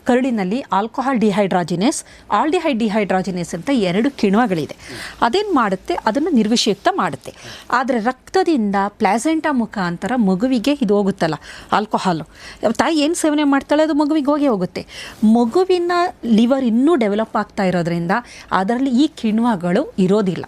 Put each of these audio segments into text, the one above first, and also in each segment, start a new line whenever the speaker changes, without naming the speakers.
ಕರುಳಿನಲ್ಲಿ alcohol ಡಿಹೈಡ್ರಾಜಿನೇಸ್, ಡಿಹೈಡ್ರಾಜಿನೇಸ್ ಅಂತ 2 ಕಿಣ್ವಗಳಿದೆ. ಅದೇನು ಮಾಡುತ್ತೆ, ಅದನ್ನು ನಿರ್ವಿಷಯುಕ್ತ ಮಾಡುತ್ತೆ. ಆದರೆ ರಕ್ತದಿಂದ ಪ್ಲಾಸೆಂಟಾ ಮುಖಾಂತರ ಮಗುವಿಗೆ ಇದು ಹೋಗುತ್ತಲ್ಲ ಆಲ್ಕೋಹಾಲು, ತಾಯಿ ಏನು ಸೇವನೆ ಮಾಡ್ತಾಳೆ ಅದು ಮಗುವಿಗೆ ಹೋಗುತ್ತೆ. ಮಗುವಿನ ಲಿವರ್ ಇನ್ನೂ ಡೆವಲಪ್ ಆಗ್ತಾ ಇರೋದ್ರಿಂದ ಅದರಲ್ಲಿ ಈ ಕಿಣ್ವಗಳು ಇರೋದಿಲ್ಲ.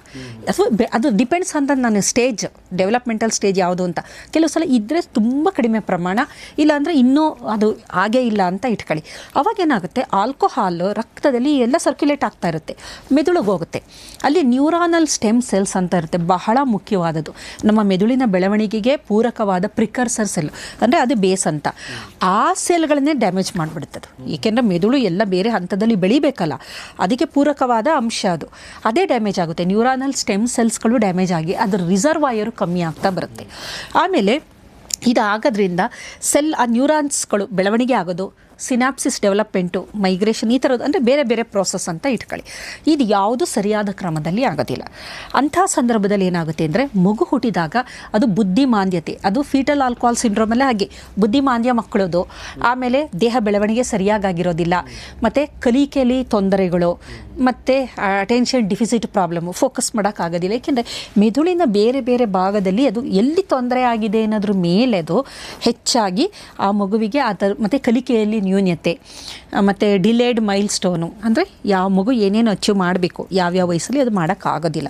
ಅದು ಡಿಪೆಂಡ್ಸ್ ಅಂತ ನನ್ನ ಸ್ಟೇಜ್, ಡೆವಲಪ್ಮೆಂಟಲ್ ಸ್ಟೇಜ್ ಯಾವುದು ಅಂತ. ಕೆಲವು ಸಲ ಇದ್ದರೆ ತುಂಬ ಕಡಿಮೆ ಪ್ರಮಾಣ, ಇಲ್ಲಾಂದರೆ ಇನ್ನೂ ಅದು ಹಾಗೇ ಇಲ್ಲ ಅಂತ ಇಟ್ಕೊಳ್ಳಿ. ಅವಾಗೇನಾಗುತ್ತೆ, ಆಲ್ಕೋಹಾಲು ರಕ್ತದಲ್ಲಿ ಎಲ್ಲ ಸರ್ಕ್ಯುಲೇಟ್ ಆಗ್ತಾ ಇರುತ್ತೆ, ಮೆದುಳಿಗೆ ಹೋಗುತ್ತೆ. ಅಲ್ಲಿ ನ್ಯೂರಾನಲ್ ಸ್ಟೆಮ್ ಸೆಲ್ಸ್ ಅಂತ ಇರುತ್ತೆ, ಬಹಳ ಮುಖ್ಯವಾದದ್ದು. ನಮ್ಮ ಮೆದುಳಿನ ಬೆಳವಣಿಗೆಗೆ ಪೂರಕವಾದ ಪ್ರಿಕರ್ಸರ್ ಸೆಲ್, ಅಂದರೆ ಅದು ಬೇಸ್ ಅಂತ. ಆ ಸೆಲ್ಗಳನ್ನೇ ಡ್ಯಾಮೇಜ್ ಮಾಡಿಬಿಡುತ್ತದೆ. ಏಕೆಂದರೆ ಮೆದುಳು ಎಲ್ಲ ಬೇರೆ ಹಂತದಲ್ಲಿ ಬೆಳಿಬೇಕಲ್ಲ, ಅದಕ್ಕೆ ಪೂರಕವಾದ ಅಂಶ ಅದು. ಅದೇ ಡ್ಯಾಮೇಜ್ ಆಗುತ್ತೆ. ನ್ಯೂರಾನಲ್ ಸ್ಟೆಮ್ ಸೆಲ್ಸ್ಗಳು ಡ್ಯಾಮೇಜ್ ಆಗಿ ಅದರ ರಿಸರ್ವಾಯರು ಕಮ್ಮಿ ಆಗ್ತಾ ಬರುತ್ತೆ. ಆಮೇಲೆ ಇದಾಗೋದ್ರಿಂದ ಆ ನ್ಯೂರಾನ್ಸ್ಗಳು ಬೆಳವಣಿಗೆ ಆಗೋದು, ಸಿನಾಪ್ಸಿಸ್ ಡೆವಲಪ್ಮೆಂಟು, ಮೈಗ್ರೇಷನ್, ಈ ಥರದ್ದು ಅಂದರೆ ಬೇರೆ ಬೇರೆ ಪ್ರೋಸೆಸ್ ಅಂತ ಇಟ್ಕೊಳ್ಳಿ. ಇದು ಯಾವುದು ಸರಿಯಾದ ಕ್ರಮದಲ್ಲಿ ಆಗೋದಿಲ್ಲ. ಅಂಥ ಸಂದರ್ಭದಲ್ಲಿ ಏನಾಗುತ್ತೆ ಅಂದರೆ, ಮಗು ಹುಟ್ಟಿದಾಗ ಅದು ಬುದ್ಧಿಮಾಂದ್ಯತೆ, ಅದು ಫೀಟಲ್ ಆಲ್ಕೋಹಾಲ್ ಸಿಂಡ್ರೋಮಲ್ಲೇ ಹಾಗೆ ಬುದ್ಧಿಮಾಂದ್ಯ ಮಕ್ಕಳದು. ಆಮೇಲೆ ದೇಹ ಬೆಳವಣಿಗೆ ಸರಿಯಾಗಿರೋದಿಲ್ಲ, ಮತ್ತು ಕಲಿಕೆಯಲ್ಲಿ ತೊಂದರೆಗಳು, ಮತ್ತು ಅಟೆನ್ಷನ್ ಡಿಫಿಸಿಟ್ ಪ್ರಾಬ್ಲಮ್ಮು, ಫೋಕಸ್ ಮಾಡೋಕ್ಕಾಗೋದಿಲ್ಲ. ಏಕೆಂದರೆ ಮೆದುಳಿನ ಬೇರೆ ಬೇರೆ ಭಾಗದಲ್ಲಿ ಅದು ಎಲ್ಲಿ ತೊಂದರೆ ಆಗಿದೆ ಅನ್ನೋದ್ರ ಮೇಲೆ ಅದು ಹೆಚ್ಚಾಗಿ ಆ ಮಗುವಿಗೆ ಮತ್ತು ಕಲಿಕೆಯಲ್ಲಿ ನ್ಯೂನ್ಯತೆ, ಮತ್ತು ಡಿಲೇಡ್ ಮೈಲ್ ಸ್ಟೋನು, ಅಂದರೆ ಯಾವ ಮಗು ಏನೇನು ಅಚೀವ್ ಮಾಡಬೇಕು ಯಾವ್ಯಾವ ವಯಸ್ಸಲ್ಲಿ ಅದು ಮಾಡೋಕ್ಕಾಗೋದಿಲ್ಲ.